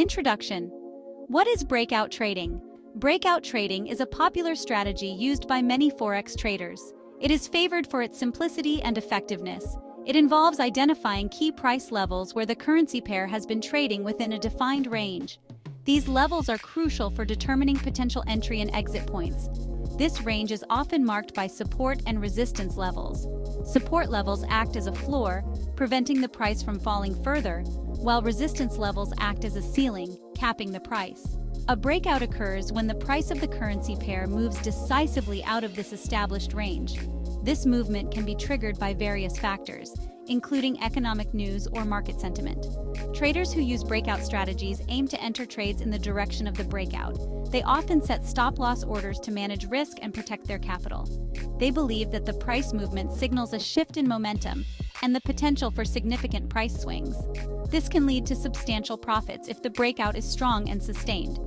Introduction. What is breakout trading? Breakout trading is a popular strategy used by many Forex traders. It is favored for its simplicity and effectiveness. It involves identifying key price levels where the currency pair has been trading within a defined range. These levels are crucial for determining potential entry and exit points. This range is often marked by support and resistance levels. Support levels act as a floor, preventing the price from falling further, while resistance levels act as a ceiling, capping the price. A breakout occurs when the price of the currency pair moves decisively out of this established range. This movement can be triggered by various factors, including economic news or market sentiment. Traders who use breakout strategies aim to enter trades in the direction of the breakout. They often set stop-loss orders to manage risk and protect their capital. They believe that the price movement signals a shift in momentum and the potential for significant price swings. This can lead to substantial profits if the breakout is strong and sustained.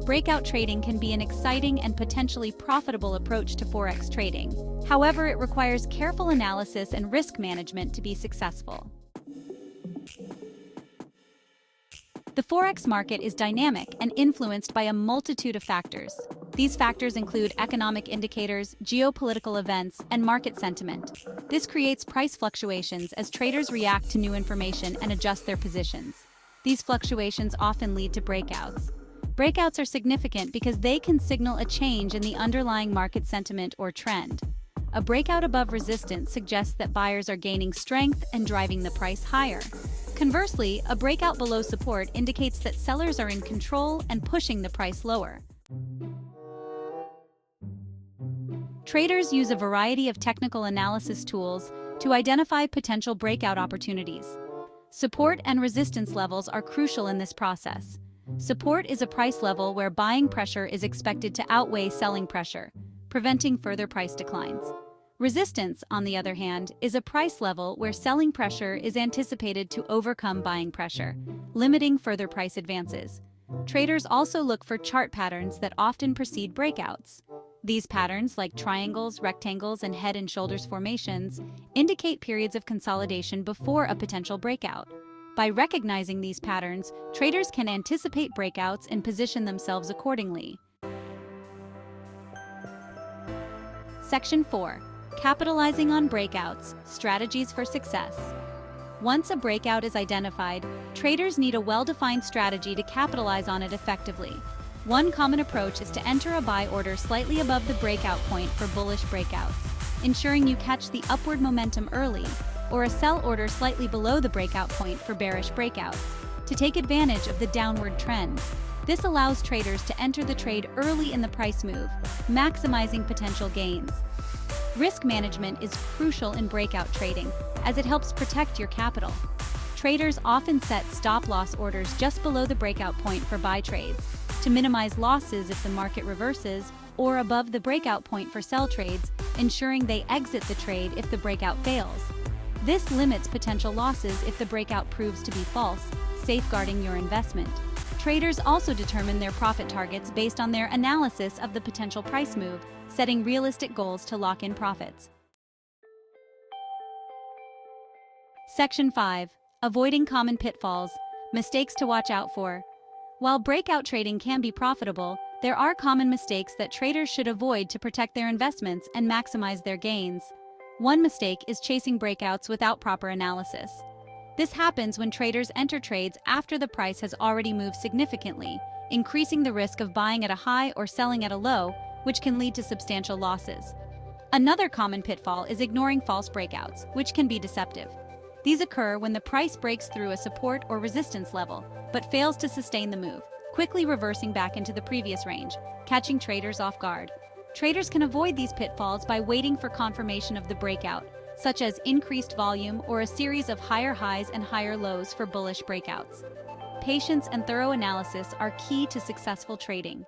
Breakout trading can be an exciting and potentially profitable approach to Forex trading. However, it requires careful analysis and risk management to be successful. The Forex market is dynamic and influenced by a multitude of factors. These factors include economic indicators, geopolitical events, and market sentiment. This creates price fluctuations as traders react to new information and adjust their positions. These fluctuations often lead to breakouts. Breakouts are significant because they can signal a change in the underlying market sentiment or trend. A breakout above resistance suggests that buyers are gaining strength and driving the price higher. Conversely, a breakout below support indicates that sellers are in control and pushing the price lower. Traders use a variety of technical analysis tools to identify potential breakout opportunities. Support and resistance levels are crucial in this process. Support is a price level where buying pressure is expected to outweigh selling pressure, preventing further price declines. Resistance, on the other hand, is a price level where selling pressure is anticipated to overcome buying pressure, limiting further price advances. Traders also look for chart patterns that often precede breakouts. These patterns, like triangles, rectangles, and head and shoulders formations, indicate periods of consolidation before a potential breakout. By recognizing these patterns, traders can anticipate breakouts and position themselves accordingly. Section 4. Capitalizing on breakouts, strategies for success. Once a breakout is identified, traders need a well-defined strategy to capitalize on it effectively. One common approach is to enter a buy order slightly above the breakout point for bullish breakouts, ensuring you catch the upward momentum early, or a sell order slightly below the breakout point for bearish breakouts, to take advantage of the downward trend. This allows traders to enter the trade early in the price move, maximizing potential gains. Risk management is crucial in breakout trading, as it helps protect your capital. Traders often set stop-loss orders just below the breakout point for buy trades, to minimize losses if the market reverses, or above the breakout point for sell trades, ensuring they exit the trade if the breakout fails. This limits potential losses if the breakout proves to be false, safeguarding your investment. Traders also determine their profit targets based on their analysis of the potential price move, setting realistic goals to lock in profits. Section 5. Avoiding common pitfalls, mistakes to watch out for. While breakout trading can be profitable, there are common mistakes that traders should avoid to protect their investments and maximize their gains. One mistake is chasing breakouts without proper analysis. This happens when traders enter trades after the price has already moved significantly, increasing the risk of buying at a high or selling at a low, which can lead to substantial losses. Another common pitfall is ignoring false breakouts, which can be deceptive. These occur when the price breaks through a support or resistance level, but fails to sustain the move, quickly reversing back into the previous range, catching traders off guard. Traders can avoid these pitfalls by waiting for confirmation of the breakout, such as increased volume or a series of higher highs and higher lows for bullish breakouts. Patience and thorough analysis are key to successful trading.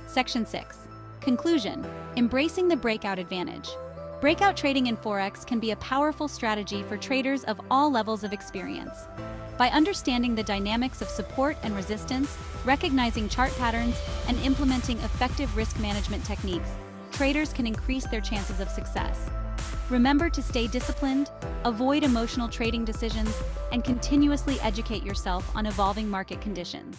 Section 6. Conclusion. Embracing the breakout advantage. Breakout trading in Forex can be a powerful strategy for traders of all levels of experience. By understanding the dynamics of support and resistance, recognizing chart patterns, and implementing effective risk management techniques, traders can increase their chances of success. Remember to stay disciplined, avoid emotional trading decisions, and continuously educate yourself on evolving market conditions.